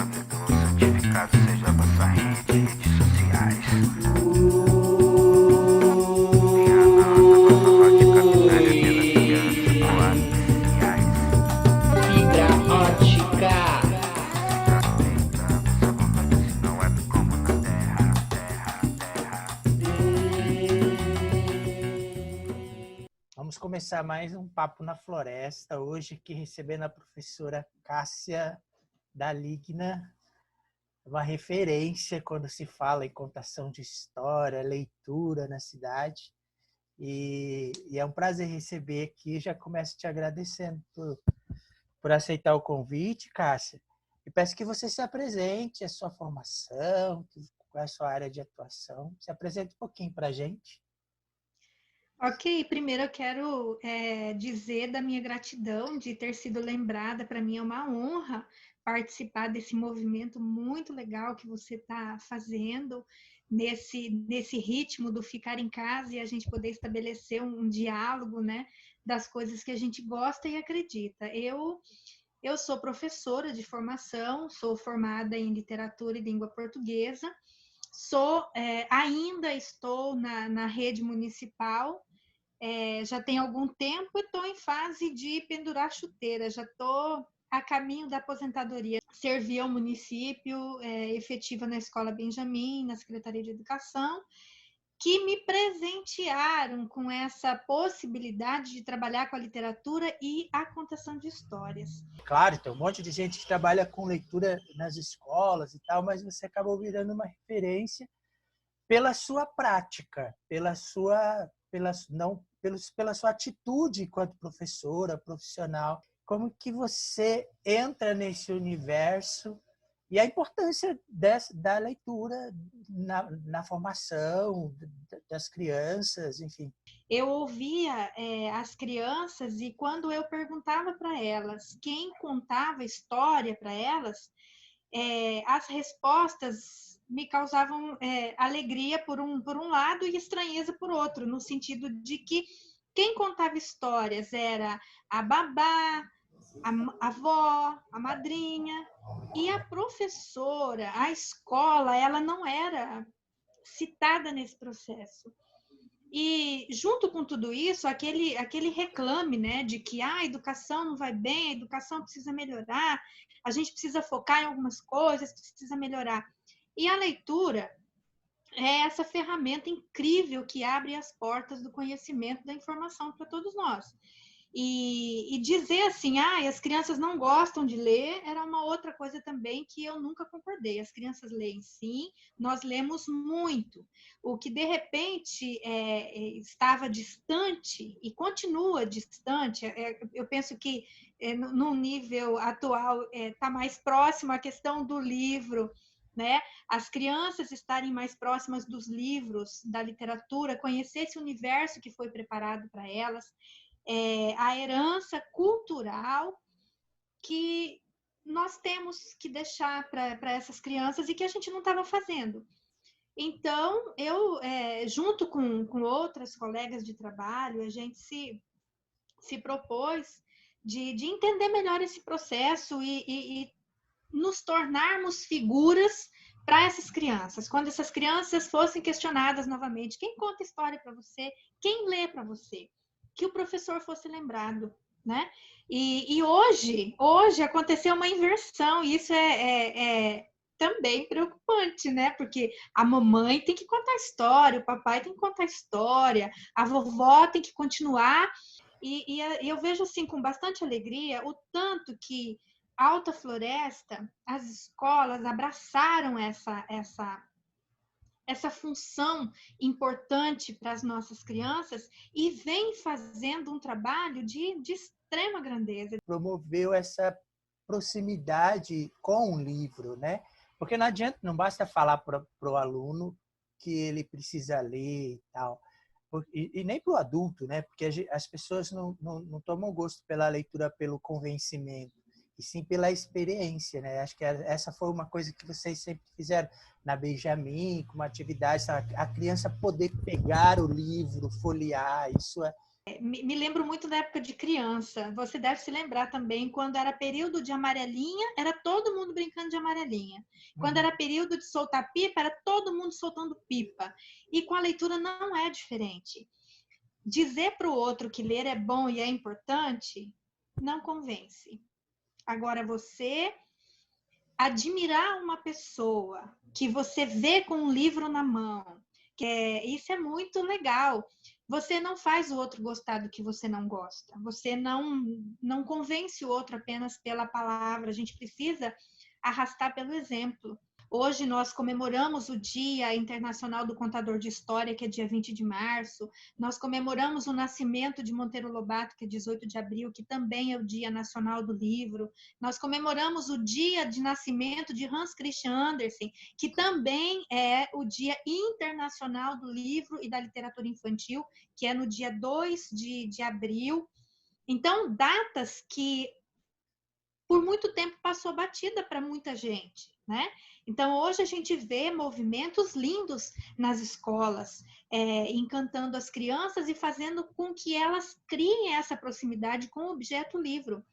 Santificado seja a vossa rede, redes sociais. Minha nossa vossa ótica vitória pelas crianças, boatos, Fibra ótica. Essa vontade se não é como na terra, Vamos começar mais um Papo na Floresta, hoje aqui recebendo a professora Cássia Daligna, uma referência quando se fala em contação de história, leitura na cidade. E é um prazer receber aqui. Já começo te agradecendo por aceitar o convite, Cássia. E peço que você se apresente, a sua formação, qual é a sua área de atuação. Se apresente um pouquinho para a gente. Ok, primeiro eu quero dizer da minha gratidão de ter sido lembrada. Para mim é uma honra participar desse movimento muito legal que você está fazendo, nesse ritmo do ficar em casa e a gente poder estabelecer um diálogo, né, das coisas que a gente gosta e acredita. Eu sou professora de formação, sou formada em literatura e língua portuguesa, ainda estou na rede municipal. Já tem algum tempo e estou em fase de pendurar chuteira, já estou a caminho da aposentadoria. Servi ao município, efetiva na Escola Benjamin, na Secretaria de Educação, que me presentearam com essa possibilidade de trabalhar com a literatura e a contação de histórias. Claro, tem um monte de gente que trabalha com leitura nas escolas e tal, mas você acabou virando uma referência pela sua prática, pela sua atitude enquanto professora, profissional. Como que você entra nesse universo e a importância da leitura na formação das crianças, enfim. Eu ouvia as crianças e quando eu perguntava para elas quem contava história para elas, as respostas me causavam alegria por um lado e estranheza por outro, no sentido de que quem contava histórias era a babá, a avó, a madrinha, e a professora, a escola, ela não era citada nesse processo. E junto com tudo isso, aquele reclame, né, de que a educação não vai bem, a educação precisa melhorar, a gente precisa focar em algumas coisas, precisa melhorar. E a leitura é essa ferramenta incrível que abre as portas do conhecimento, da informação para todos nós. E dizer assim, as crianças não gostam de ler, era uma outra coisa também que eu nunca concordei. As crianças leem sim, nós lemos muito. O que, de repente, estava distante e continua distante, eu penso que no nível atual está mais próximo à questão do livro, né? As crianças estarem mais próximas dos livros, da literatura, conhecer esse universo que foi preparado para elas, a herança cultural que nós temos que deixar para essas crianças e que a gente não estava fazendo. Então, eu, junto com outras colegas de trabalho, a gente se propôs de entender melhor esse processo e nos tornarmos figuras para essas crianças. Quando essas crianças fossem questionadas novamente, quem conta história para você? Quem lê para você? Que o professor fosse lembrado, né? E hoje aconteceu uma inversão, e isso é também preocupante, né? Porque a mamãe tem que contar história, o papai tem que contar história, a vovó tem que continuar, e eu vejo assim com bastante alegria o tanto que Alta Floresta, as escolas abraçaram essa função importante para as nossas crianças e vem fazendo um trabalho de extrema grandeza. Promoveu essa proximidade com o livro, né? Porque não adianta, não basta falar para o aluno que ele precisa ler e tal, e nem para o adulto, né? Porque as pessoas não tomam gosto pela leitura pelo convencimento, e sim pela experiência, né? Acho que essa foi uma coisa que vocês sempre fizeram na Benjamin, com uma atividade, sabe? A criança poder pegar o livro, folhear, isso Me lembro muito da época de criança. Você deve se lembrar também, quando era período de amarelinha, era todo mundo brincando de amarelinha. Quando era período de soltar pipa, era todo mundo soltando pipa. E com a leitura não é diferente. Dizer para o outro que ler é bom e é importante não convence. Agora, você admirar uma pessoa que você vê com um livro na mão, isso é muito legal. Você não faz o outro gostar do que você não gosta. Você não convence o outro apenas pela palavra. A gente precisa arrastar pelo exemplo. Hoje nós comemoramos o Dia Internacional do Contador de História, que é dia 20 de março. Nós comemoramos o nascimento de Monteiro Lobato, que é 18 de abril, que também é o Dia Nacional do Livro. Nós comemoramos o dia de nascimento de Hans Christian Andersen, que também é o Dia Internacional do Livro e da Literatura Infantil, que é no dia 2 de abril. Então, datas que por muito tempo passou batida para muita gente, né? Então, hoje a gente vê movimentos lindos nas escolas, encantando as crianças e fazendo com que elas criem essa proximidade com o objeto livro,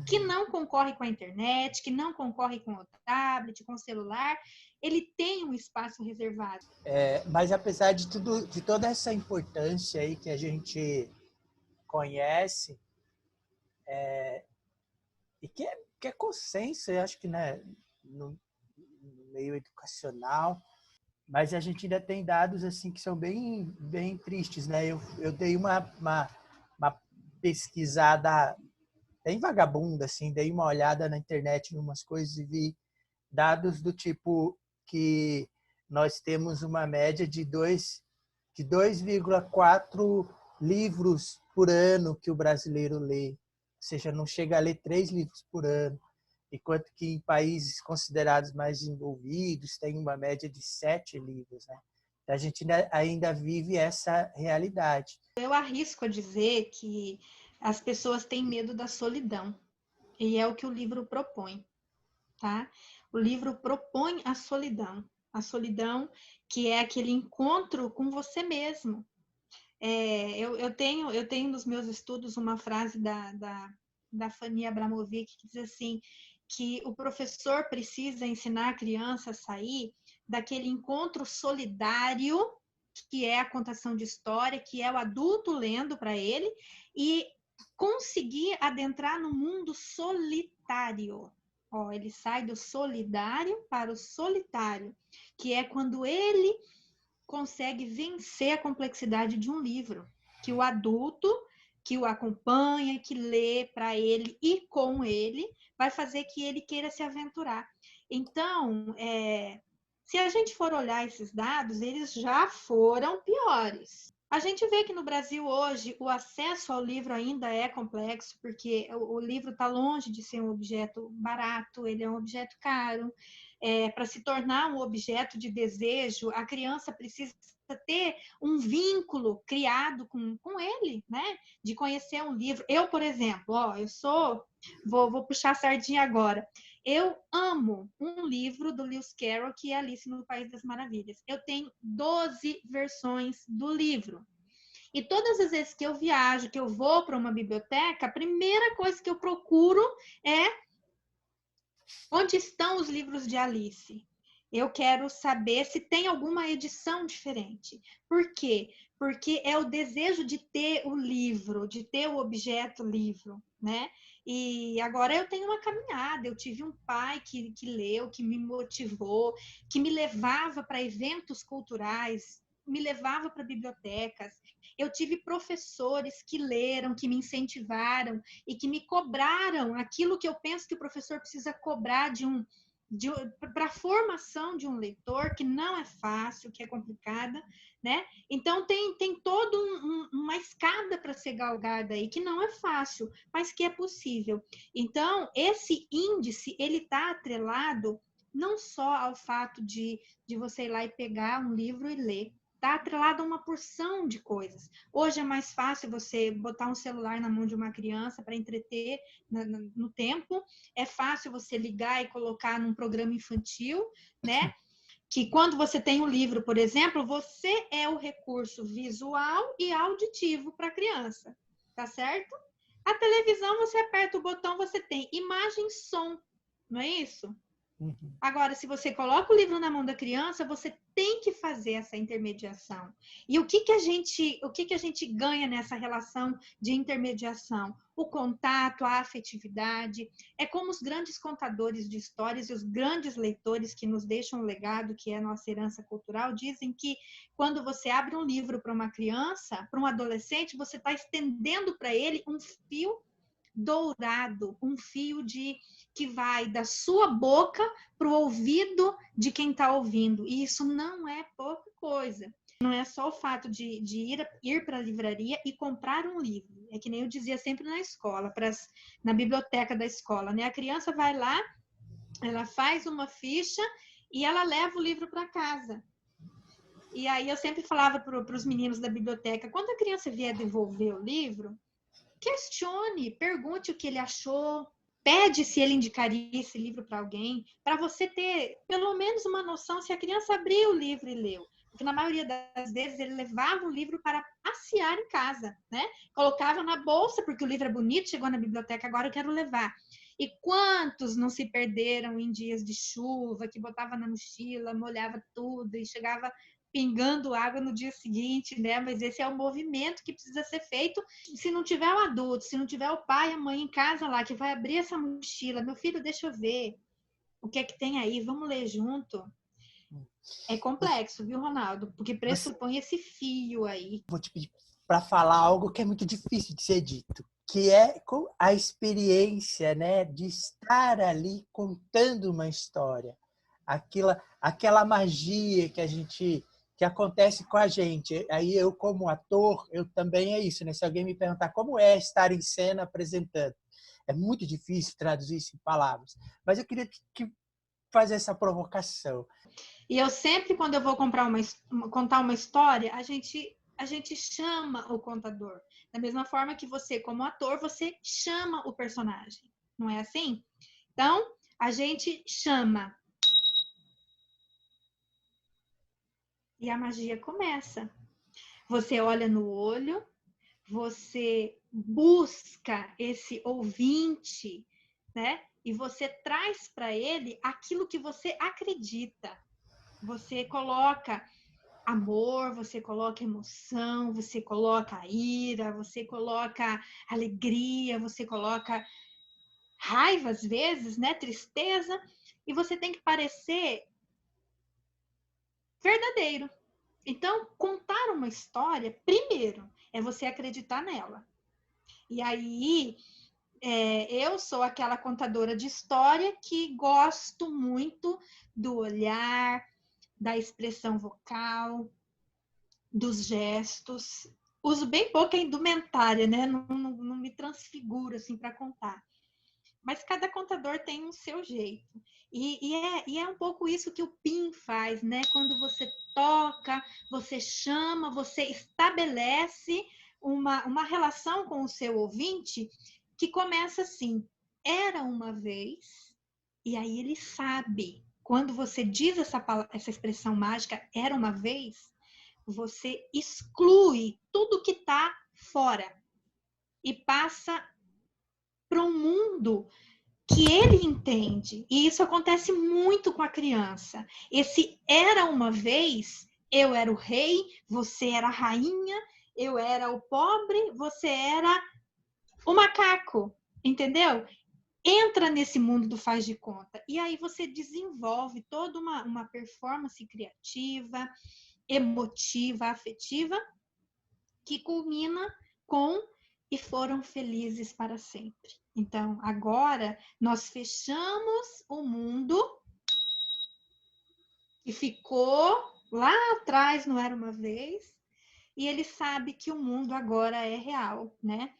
que não concorre com a internet, que não concorre com o tablet, com o celular, ele tem um espaço reservado. Mas apesar de tudo, de toda essa importância aí que a gente conhece, e que é consenso, eu acho que, né, no meio educacional, mas a gente ainda tem dados assim que são bem tristes, né? Eu dei uma pesquisada bem vagabunda, assim, dei uma olhada na internet em umas coisas e vi dados do tipo que nós temos uma média de 2,4 livros por ano que o brasileiro lê. Ou seja, não chega a ler 3 livros por ano. Enquanto que em países considerados mais desenvolvidos tem uma média de 7 livros. Né? A gente ainda vive essa realidade. Eu arrisco a dizer que as pessoas têm medo da solidão. E é o que o livro propõe. Tá? O livro propõe a solidão que é aquele encontro com você mesmo. Eu tenho nos meus estudos uma frase da Fanny Abramovic que diz assim, que o professor precisa ensinar a criança a sair daquele encontro solidário, que é a contação de história, que é o adulto lendo para ele, e conseguir adentrar no mundo solitário. Ele sai do solidário para o solitário, que é quando ele consegue vencer a complexidade de um livro, que o adulto que o acompanha, que lê para ele e com ele, vai fazer que ele queira se aventurar. Então, se a gente for olhar esses dados, eles já foram piores. A gente vê que no Brasil hoje o acesso ao livro ainda é complexo, porque o livro está longe de ser um objeto barato, ele é um objeto caro. Para se tornar um objeto de desejo, a criança precisa ter um vínculo criado com ele, né? De conhecer um livro. Eu, por exemplo, vou puxar a sardinha agora. Eu amo um livro do Lewis Carroll, que é Alice no País das Maravilhas. Eu tenho 12 versões do livro. E todas as vezes que eu viajo, que eu vou para uma biblioteca, a primeira coisa que eu procuro é onde estão os livros de Alice. Eu quero saber se tem alguma edição diferente. Por quê? Porque é o desejo de ter o livro, de ter o objeto livro, né? E agora eu tenho uma caminhada. Eu tive um pai que leu, que me motivou, que me levava para eventos culturais, me levava para bibliotecas. Eu tive professores que leram, que me incentivaram e que me cobraram aquilo que eu penso que o professor precisa cobrar para a formação de um leitor, que não é fácil, que é complicada, né? Então, tem toda uma escada para ser galgada aí, que não é fácil, mas que é possível. Então, esse índice, ele está atrelado não só ao fato de você ir lá e pegar um livro e ler, está atrelado a uma porção de coisas. Hoje é mais fácil você botar um celular na mão de uma criança para entreter no tempo. É fácil você ligar e colocar num programa infantil, né? que quando você tem um livro, por exemplo, você é o recurso visual e auditivo para a criança, tá certo? A televisão, você aperta o botão, você tem imagem e som, não é isso? Uhum. Agora, se você coloca o livro na mão da criança, você tem que fazer essa intermediação. E o que que a gente ganha nessa relação de intermediação? O contato, a afetividade. É como os grandes contadores de histórias e os grandes leitores que nos deixam um legado, que é a nossa herança cultural, dizem que quando você abre um livro para uma criança, para um adolescente, você está estendendo para ele um fio dourado, um fio que vai da sua boca para o ouvido de quem está ouvindo. E isso não é pouca coisa. Não é só o fato de ir para a livraria e comprar um livro. É que nem eu dizia sempre na escola, na biblioteca da escola, né? A criança vai lá, ela faz uma ficha e ela leva o livro para casa. E aí eu sempre falava para os meninos da biblioteca, quando a criança vier devolver o livro, questione, pergunte o que ele achou, pede se ele indicaria esse livro para alguém, para você ter pelo menos uma noção se a criança abriu o livro e leu. Porque na maioria das vezes ele levava o livro para passear em casa, né? Colocava na bolsa, porque o livro é bonito, chegou na biblioteca, agora eu quero levar. E quantos não se perderam em dias de chuva, que botava na mochila, molhava tudo e chegava pingando água no dia seguinte, né? Mas esse é o movimento que precisa ser feito. Se não tiver o adulto, se não tiver o pai e a mãe em casa lá, que vai abrir essa mochila, meu filho, deixa eu ver o que é que tem aí, vamos ler junto. É complexo, viu, Ronaldo? Porque pressupõe esse fio aí. Vou te pedir para falar algo que é muito difícil de ser dito, que é a experiência, né, de estar ali contando uma história. Aquela magia que acontece com a gente. Aí eu, como ator, eu também é isso, né? Se alguém me perguntar como é estar em cena apresentando, é muito difícil traduzir isso em palavras. Mas eu queria fazer essa provocação. E eu sempre, quando eu vou contar uma história, a gente chama o contador. Da mesma forma que você, como ator, você chama o personagem. Não é assim? Então, a gente chama. E a magia começa. Você olha no olho, você busca esse ouvinte, né? E você traz para ele aquilo que você acredita. Você coloca amor, você coloca emoção, você coloca ira, você coloca alegria, você coloca raiva às vezes, né? Tristeza, e você tem que parecer verdadeiro. Então, contar uma história, primeiro, é você acreditar nela. E aí, eu sou aquela contadora de história que gosto muito do olhar, da expressão vocal, dos gestos. Uso bem pouca indumentária, né? Não me transfiguro assim para contar. Mas cada contador tem um seu jeito. E é um pouco isso que o PIN faz, né? Quando você toca, você chama, você estabelece uma relação com o seu ouvinte que começa assim, era uma vez, e aí ele sabe. Quando você diz essa expressão mágica, era uma vez, você exclui tudo que está fora e passa para um mundo que ele entende. E isso acontece muito com a criança. Esse era uma vez, eu era o rei, você era a rainha, eu era o pobre, você era o macaco, entendeu? Entra nesse mundo do faz de conta. E aí você desenvolve toda uma performance criativa, emotiva, afetiva, que culmina com e foram felizes para sempre. Então, agora nós fechamos o mundo que ficou lá atrás, não era uma vez, e ele sabe que o mundo agora é real, né?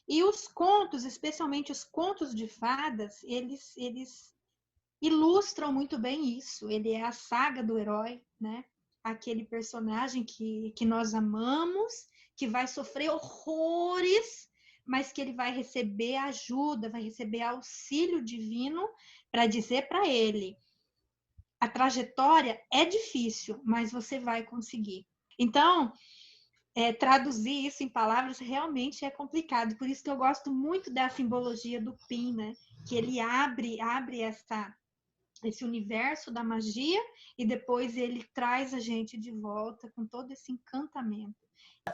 E os contos, especialmente os contos de fadas, eles ilustram muito bem isso. Ele é a saga do herói, né? Aquele personagem que nós amamos, que vai sofrer horrores, mas que ele vai receber ajuda, vai receber auxílio divino para dizer para ele: a trajetória é difícil, mas você vai conseguir. Então, traduzir isso em palavras realmente é complicado. Por isso que eu gosto muito da simbologia do PIN, né? Que ele abre esse universo da magia e depois ele traz a gente de volta com todo esse encantamento.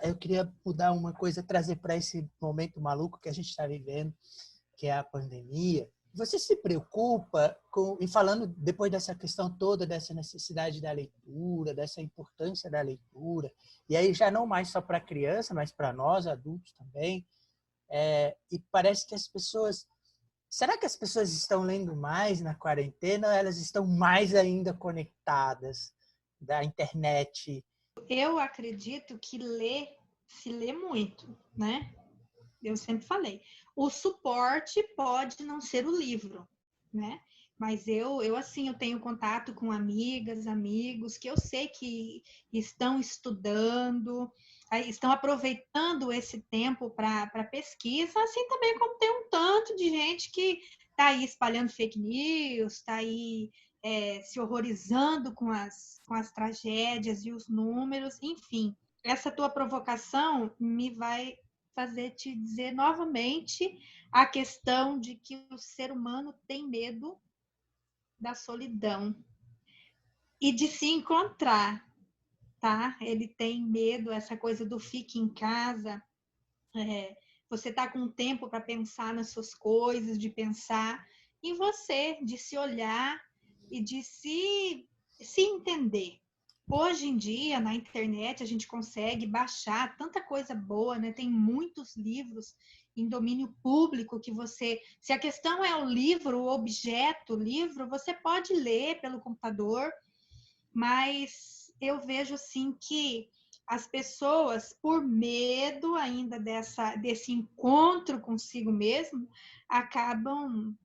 Eu queria mudar uma coisa, trazer para esse momento maluco que a gente está vivendo, que é a pandemia. Você se preocupa e falando depois dessa questão toda, dessa necessidade da leitura, dessa importância da leitura, e aí já não mais só para criança, mas para nós, adultos também, e parece que as pessoas... Será que as pessoas estão lendo mais na quarentena ou elas estão mais ainda conectadas da internet? Eu acredito que se lê muito, né? Eu sempre falei. O suporte pode não ser o livro, né? Mas eu assim, eu tenho contato com amigas, amigos, que eu sei que estão estudando, estão aproveitando esse tempo para pesquisa, assim também como tem um tanto de gente que está aí espalhando fake news, está aí se horrorizando com as tragédias e os números, enfim. Essa tua provocação me vai fazer te dizer novamente a questão de que o ser humano tem medo da solidão e de se encontrar, tá? Ele tem medo, essa coisa do fique em casa, você tá com tempo para pensar nas suas coisas, de pensar em você, de se olhar e de se entender. Hoje em dia, na internet, a gente consegue baixar tanta coisa boa, né? Tem muitos livros em domínio público que você... Se a questão é o livro, o objeto, o livro, você pode ler pelo computador, mas eu vejo, assim, que as pessoas, por medo ainda desse encontro consigo mesmo, acabam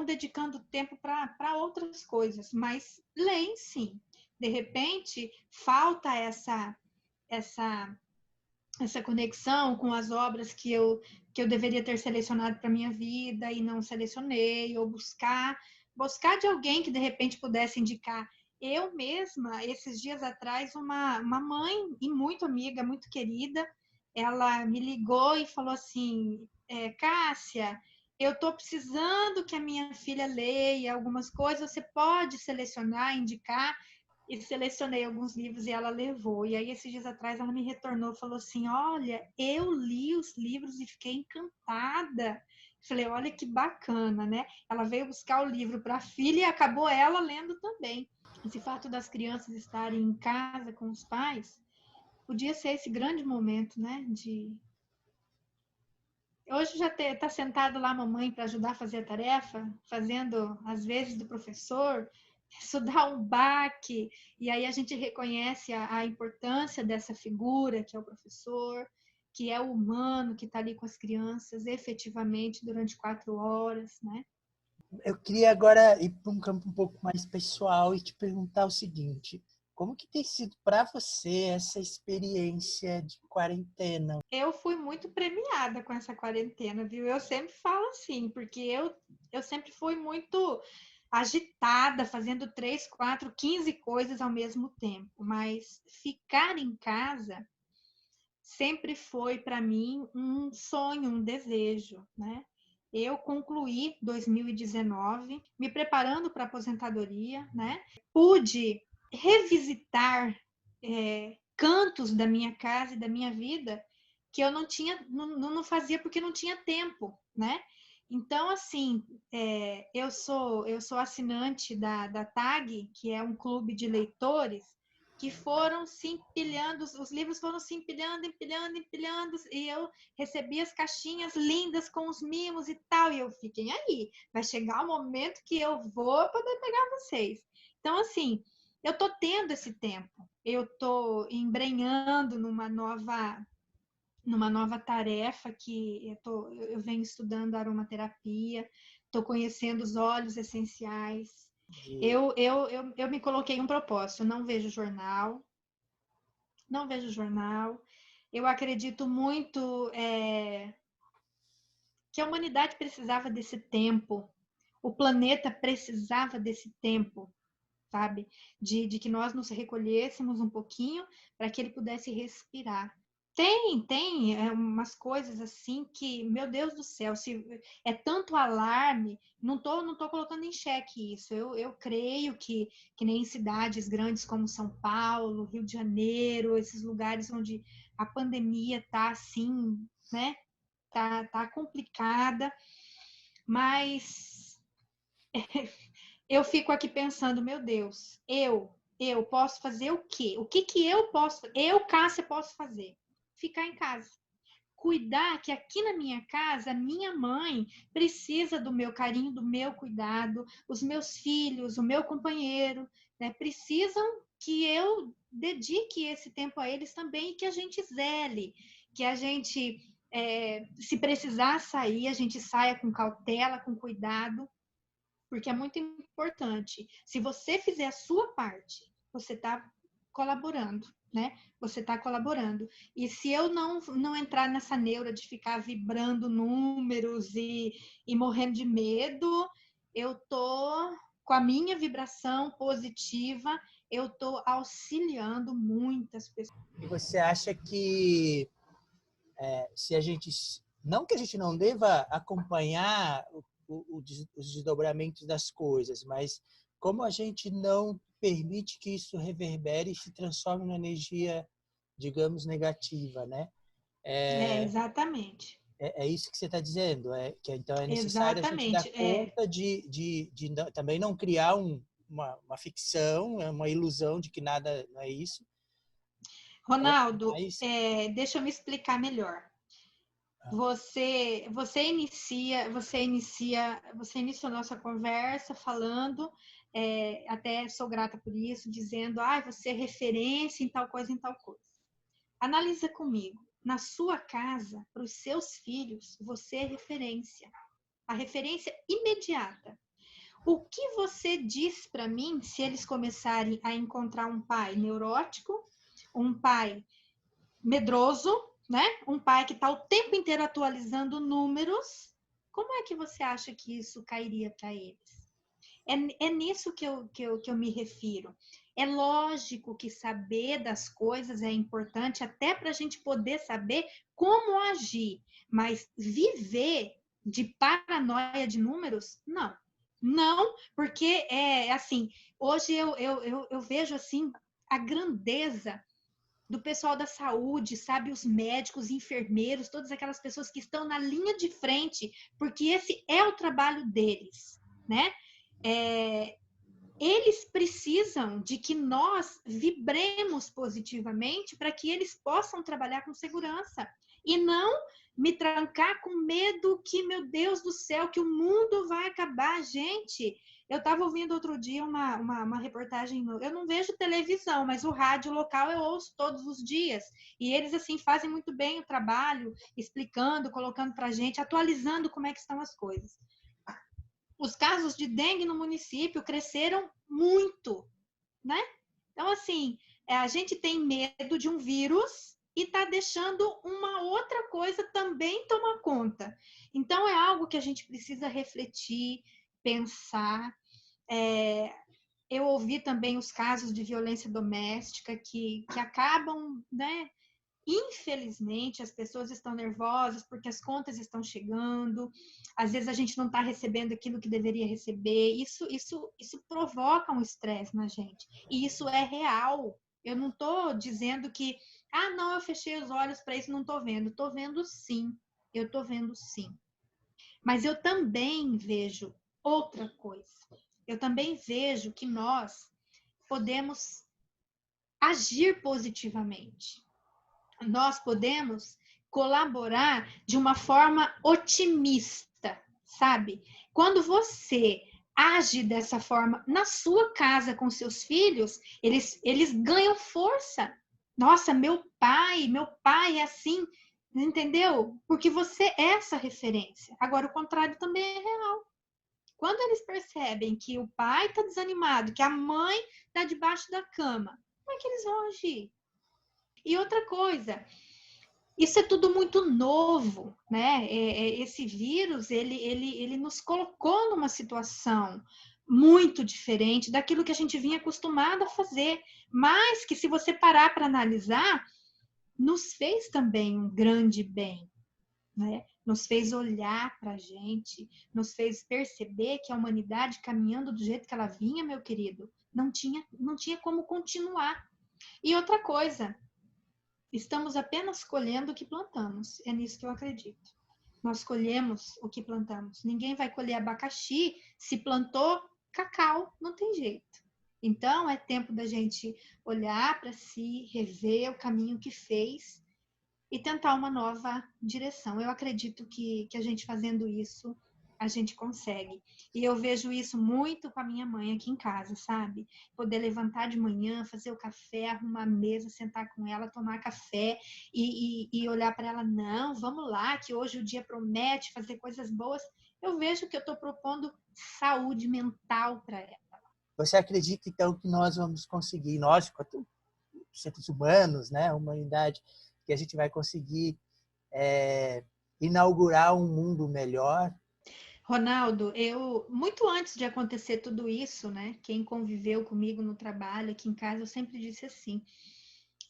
dedicando tempo para outras coisas, mas leem sim. De repente, falta essa conexão com as obras que eu deveria ter selecionado para minha vida e não selecionei, ou buscar de alguém que de repente pudesse indicar. Eu mesma, esses dias atrás, uma mãe e muito amiga, muito querida, ela me ligou e falou assim, Cássia, eu estou precisando que a minha filha leia algumas coisas, você pode selecionar, indicar? E selecionei alguns livros e ela levou. E aí, esses dias atrás, ela me retornou e falou assim, olha, eu li os livros e fiquei encantada. Falei, olha que bacana, né? Ela veio buscar o livro para a filha e acabou ela lendo também. Esse fato das crianças estarem em casa com os pais, podia ser esse grande momento, né? Hoje já está sentado lá a mamãe para ajudar a fazer a tarefa, fazendo às vezes do professor, isso dá um baque, e aí a gente reconhece a importância dessa figura que é o professor, que é o humano, que está ali com as crianças efetivamente durante 4 horas, né? Eu queria agora ir para um campo um pouco mais pessoal e te perguntar o seguinte: como que tem sido para você essa experiência de quarentena? Eu fui muito premiada com essa quarentena, viu? Eu sempre falo assim, porque eu sempre fui muito agitada, fazendo 3, 4, 15 coisas ao mesmo tempo, mas ficar em casa sempre foi para mim um sonho, um desejo, né? Eu concluí 2019, me preparando para a aposentadoria, né? Pude revisitar cantos da minha casa e da minha vida que eu não fazia porque não tinha tempo, né? Então, assim, eu sou assinante da TAG, que é um clube de leitores, que foram se empilhando, os livros foram se empilhando, e eu recebi as caixinhas lindas com os mimos e tal, e eu fiquei aí, vai chegar o momento que eu vou poder pegar vocês. Então, assim, eu tô tendo esse tempo, eu tô embrenhando numa nova tarefa que eu venho estudando aromaterapia, estou conhecendo os óleos essenciais. Eu me coloquei um propósito, não vejo jornal. Eu acredito muito que a humanidade precisava desse tempo, o planeta precisava desse tempo sabe? De que nós nos recolhêssemos um pouquinho para que ele pudesse respirar. Tem umas coisas assim que, meu Deus do céu, se é tanto alarme, não tô colocando em xeque isso. Eu creio que nem em cidades grandes como São Paulo, Rio de Janeiro, esses lugares onde a pandemia tá assim, né? Tá complicada, mas eu fico aqui pensando, meu Deus, eu posso fazer o quê? O que eu posso, Cássia, posso fazer? Ficar em casa. Cuidar que aqui na minha casa, minha mãe precisa do meu carinho, do meu cuidado, os meus filhos, o meu companheiro, né? Precisam que eu dedique esse tempo a eles também e que a gente zele, que a gente, se precisar sair, a gente saia com cautela, com cuidado, porque é muito importante. Se você fizer a sua parte, você está colaborando, né? Você está colaborando. E se eu não entrar nessa neura de ficar vibrando números e morrendo de medo, eu tô com a minha vibração positiva, eu tô auxiliando muitas pessoas. E você acha que se a gente, não que a gente não deva acompanhar os desdobramentos das coisas, mas como a gente não permite que isso reverbere e se transforme numa energia, digamos, negativa, né? Exatamente. É isso que você está dizendo, que então é necessário a gente dar Exatamente. conta de também não criar uma ficção, uma ilusão de que nada não é isso. Ronaldo, Mas, deixa eu me explicar melhor. Você iniciou nossa conversa falando, até sou grata por isso, dizendo, você é referência em tal coisa, em tal coisa. Analisa comigo. Na sua casa, para os seus filhos, você é referência. A referência imediata. O que você diz para mim se eles começarem a encontrar um pai neurótico, um pai medroso, né? Um pai que está o tempo inteiro atualizando números? Como é que você acha que isso cairia para eles? É nisso que eu me refiro. É lógico que saber das coisas é importante até para a gente poder saber como agir, mas viver de paranoia de números, não. Não, porque assim, hoje eu vejo assim a grandeza do pessoal da saúde, sabe, os médicos, enfermeiros, todas aquelas pessoas que estão na linha de frente, porque esse é o trabalho deles, né? Eles precisam de que nós vibremos positivamente para que eles possam trabalhar com segurança e não me trancar com medo que, meu Deus do céu, que o mundo vai acabar. Gente, eu estava ouvindo outro dia uma reportagem, eu não vejo televisão, mas o rádio local eu ouço todos os dias, e eles assim fazem muito bem o trabalho, explicando, colocando para a gente, atualizando como é que estão as coisas. Os casos de dengue no município cresceram muito, né? Então, assim, a gente tem medo de um vírus e está deixando uma outra coisa também tomar conta. Então, é algo que a gente precisa refletir, pensar. Eu ouvi também os casos de violência doméstica que acabam, né? Infelizmente, as pessoas estão nervosas porque as contas estão chegando, às vezes a gente não está recebendo aquilo que deveria receber, isso provoca um estresse na gente, e isso é real. Eu não estou dizendo que, não, eu fechei os olhos para isso, não estou vendo sim, eu estou vendo sim. Mas eu também vejo outra coisa, eu também vejo que nós podemos agir positivamente. Nós podemos colaborar de uma forma otimista, sabe? Quando você age dessa forma na sua casa com seus filhos, eles ganham força. Nossa, meu pai é assim, entendeu? Porque você é essa referência. Agora, o contrário também é real. Quando eles percebem que o pai está desanimado, que a mãe está debaixo da cama, como é que eles vão agir? E outra coisa, isso é tudo muito novo, né? Esse vírus, ele nos colocou numa situação muito diferente daquilo que a gente vinha acostumado a fazer, mas que, se você parar para analisar, nos fez também um grande bem, né? Nos fez olhar para a gente, nos fez perceber que a humanidade, caminhando do jeito que ela vinha, meu querido, não tinha como continuar. E outra coisa, estamos apenas colhendo o que plantamos. É nisso que eu acredito. Nós colhemos o que plantamos. Ninguém vai colher abacaxi se plantou cacau, não tem jeito. Então, é tempo da gente olhar para si, rever o caminho que fez e tentar uma nova direção. Eu acredito que a gente fazendo isso, a gente consegue. E eu vejo isso muito com a minha mãe aqui em casa, sabe? Poder levantar de manhã, fazer o café, arrumar a mesa, sentar com ela, tomar café e olhar para ela, não, vamos lá, que hoje o dia promete fazer coisas boas. Eu vejo que eu estou propondo saúde mental para ela. Você acredita, então, que nós vamos conseguir, nós, quanto seres humanos, né, a humanidade, que a gente vai conseguir inaugurar um mundo melhor? Ronaldo, eu, muito antes de acontecer tudo isso, né, quem conviveu comigo no trabalho, aqui em casa, eu sempre disse assim,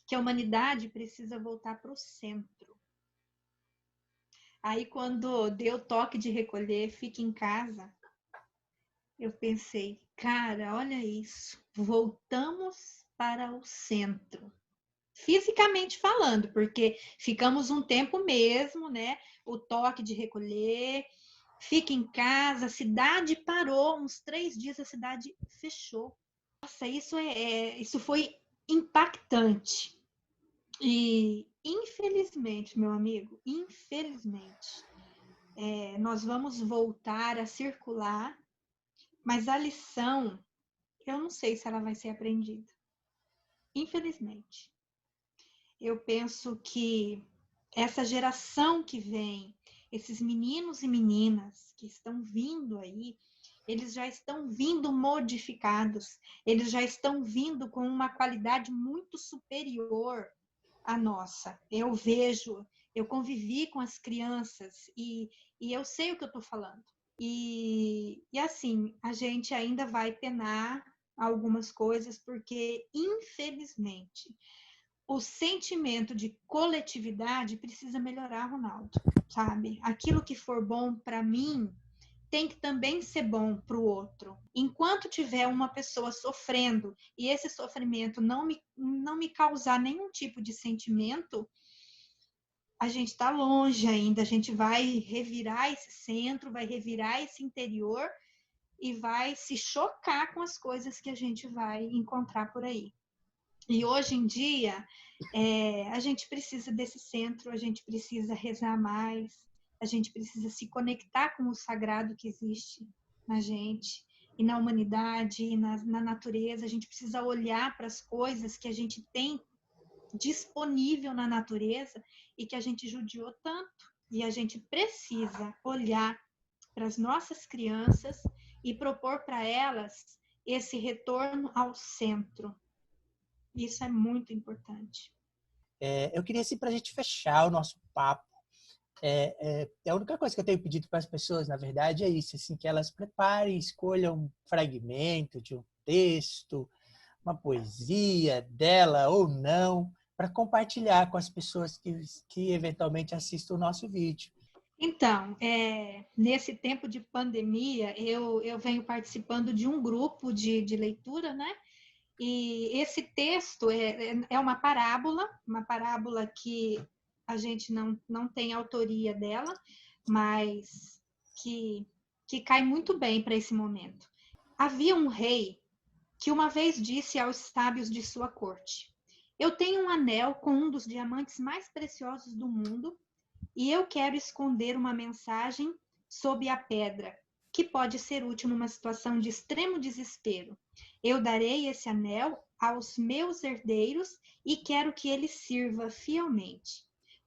que a humanidade precisa voltar para o centro. Aí, quando deu toque de recolher, fique em casa, eu pensei, cara, olha isso, voltamos para o centro. Fisicamente falando, porque ficamos um tempo mesmo, né? O toque de recolher, fica em casa, a cidade parou, uns 3 dias a cidade fechou. Nossa, isso foi impactante. E, infelizmente, meu amigo, infelizmente, nós vamos voltar a circular, mas a lição, eu não sei se ela vai ser aprendida. Infelizmente. Eu penso que essa geração que vem, esses meninos e meninas que estão vindo aí, eles já estão vindo modificados, eles já estão vindo com uma qualidade muito superior à nossa. Eu vejo, eu convivi com as crianças e eu sei o que eu estou falando. E assim, a gente ainda vai penar algumas coisas, porque, infelizmente, o sentimento de coletividade precisa melhorar, Ronaldo, sabe? Aquilo que for bom para mim tem que também ser bom para o outro. Enquanto tiver uma pessoa sofrendo e esse sofrimento não me causar nenhum tipo de sentimento, a gente está longe ainda. A gente vai revirar esse centro, vai revirar esse interior e vai se chocar com as coisas que a gente vai encontrar por aí. E hoje em dia, a gente precisa desse centro, a gente precisa rezar mais, a gente precisa se conectar com o sagrado que existe na gente e na humanidade, e na natureza. A gente precisa olhar para as coisas que a gente tem disponível na natureza e que a gente judiou tanto. E a gente precisa olhar para as nossas crianças e propor para elas esse retorno ao centro. Isso é muito importante. Eu queria, assim, para a gente fechar o nosso papo, a única coisa que eu tenho pedido para as pessoas, na verdade, é isso, assim, que elas preparem, escolham um fragmento de um texto, uma poesia dela ou não, para compartilhar com as pessoas que eventualmente assistam o nosso vídeo. Então, nesse tempo de pandemia, eu venho participando de um grupo de leitura, né? E esse texto é uma parábola que a gente não tem autoria dela, mas que cai muito bem para esse momento. Havia um rei que uma vez disse aos sábios de sua corte: eu tenho um anel com um dos diamantes mais preciosos do mundo e eu quero esconder uma mensagem sob a pedra, que pode ser útil numa situação de extremo desespero. Eu darei esse anel aos meus herdeiros e quero que ele sirva fielmente.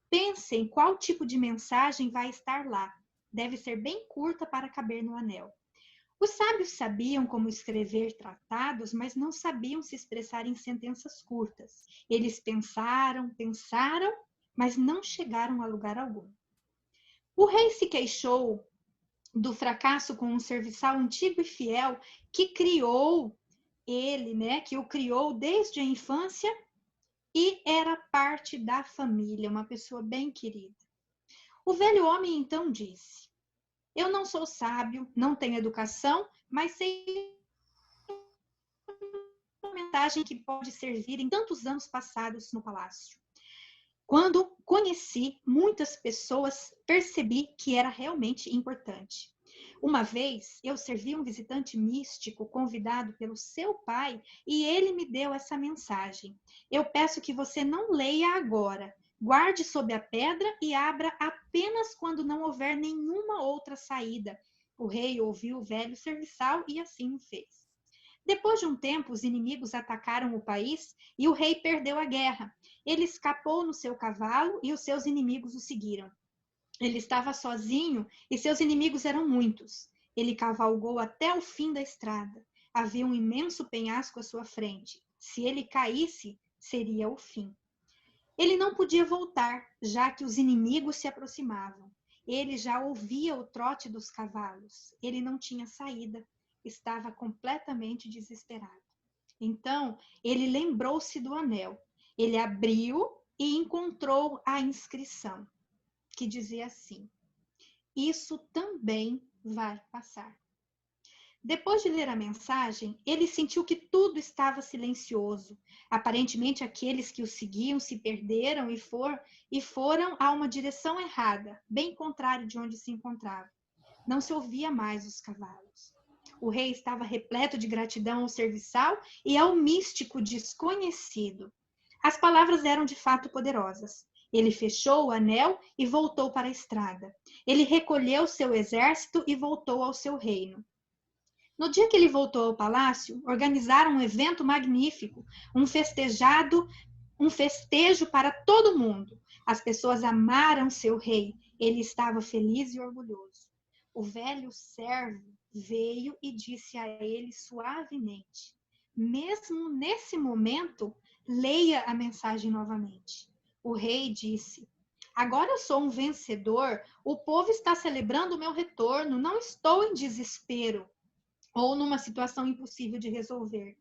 Pensem qual tipo de mensagem vai estar lá. Deve ser bem curta para caber no anel. Os sábios sabiam como escrever tratados, mas não sabiam se expressar em sentenças curtas. Eles pensaram, mas não chegaram a lugar algum. O rei se queixou do fracasso com um serviçal antigo e fiel que criou ele, né? Que o criou desde a infância e era parte da família, uma pessoa bem querida. O velho homem então disse: eu não sou sábio, não tenho educação, mas sei uma mensagem que pode servir em tantos anos passados no palácio. Quando conheci muitas pessoas, percebi que era realmente importante. Uma vez, eu servi um visitante místico convidado pelo seu pai e ele me deu essa mensagem. Eu peço que você não leia agora. Guarde sob a pedra e abra apenas quando não houver nenhuma outra saída. O rei ouviu o velho serviçal e assim o fez. Depois de um tempo, os inimigos atacaram o país e o rei perdeu a guerra. Ele escapou no seu cavalo e os seus inimigos o seguiram. Ele estava sozinho e seus inimigos eram muitos. Ele cavalgou até o fim da estrada. Havia um imenso penhasco à sua frente. Se ele caísse, seria o fim. Ele não podia voltar, já que os inimigos se aproximavam. Ele já ouvia o trote dos cavalos. Ele não tinha saída. Estava completamente desesperado. Então, ele lembrou-se do anel. Ele abriu e encontrou a inscrição, que dizia assim: isso também vai passar. Depois de ler a mensagem, ele sentiu que tudo estava silencioso. Aparentemente, aqueles que o seguiam se perderam e foram a uma direção errada, bem contrária de onde se encontravam. Não se ouvia mais os cavalos. O rei estava repleto de gratidão ao serviçal e ao místico desconhecido. As palavras eram de fato poderosas. Ele fechou o anel e voltou para a estrada. Ele recolheu seu exército e voltou ao seu reino. No dia que ele voltou ao palácio, organizaram um evento magnífico, um festejo para todo mundo. As pessoas amaram seu rei. Ele estava feliz e orgulhoso. O velho servo veio e disse a ele suavemente: mesmo nesse momento, leia a mensagem novamente. O rei disse: agora eu sou um vencedor, o povo está celebrando o meu retorno, não estou em desespero ou numa situação impossível de resolver.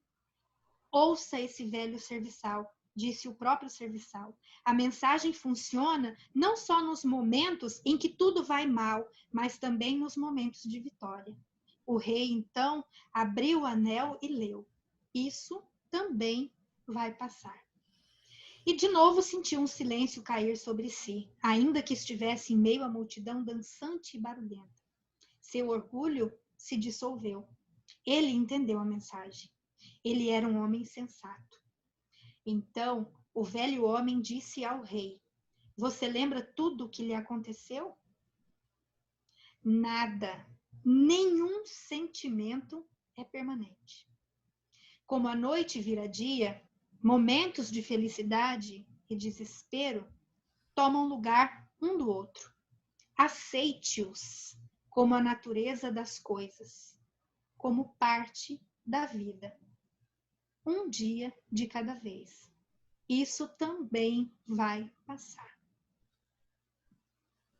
Ouça esse velho serviçal, disse o próprio serviçal. A mensagem funciona não só nos momentos em que tudo vai mal, mas também nos momentos de vitória. O rei, então, abriu o anel e leu: isso também vai passar. E de novo sentiu um silêncio cair sobre si, ainda que estivesse em meio à multidão dançante e barulhenta. Seu orgulho se dissolveu. Ele entendeu a mensagem. Ele era um homem sensato. Então, o velho homem disse ao rei: você lembra tudo o que lhe aconteceu? Nada, nenhum sentimento é permanente. Como a noite vira dia, momentos de felicidade e desespero tomam lugar um do outro. Aceite-os como a natureza das coisas, como parte da vida. Um dia de cada vez. Isso também vai passar.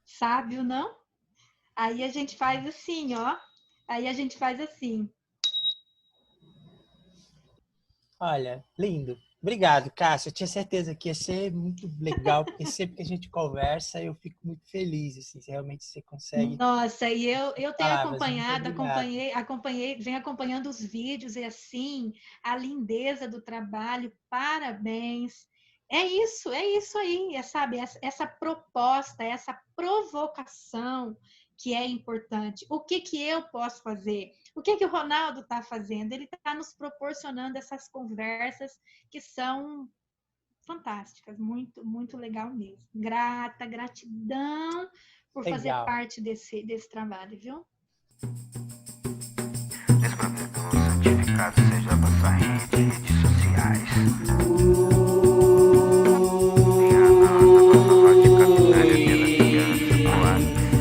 Sábio, não? Aí a gente faz assim, ó. Aí a gente faz assim. Olha, lindo. Obrigado, Cássio. Eu tinha certeza que ia ser muito legal, porque sempre que a gente conversa, eu fico muito feliz, assim, se realmente você consegue. Nossa, e eu tenho Palavras, acompanhado, muito obrigado. acompanhei, venho acompanhando os vídeos e assim, a lindeza do trabalho, parabéns. É isso aí, sabe? Essa proposta, essa provocação que é importante. O que eu posso fazer? O que o Ronaldo está fazendo? Ele está nos proporcionando essas conversas que são fantásticas, muito, muito legal mesmo. Gratidão por fazer Legal. parte desse trabalho, viu? Escrever pelo santificado seja vossa rede, redes sociais. Minha alma, como pode caminhar pela segurança do ar.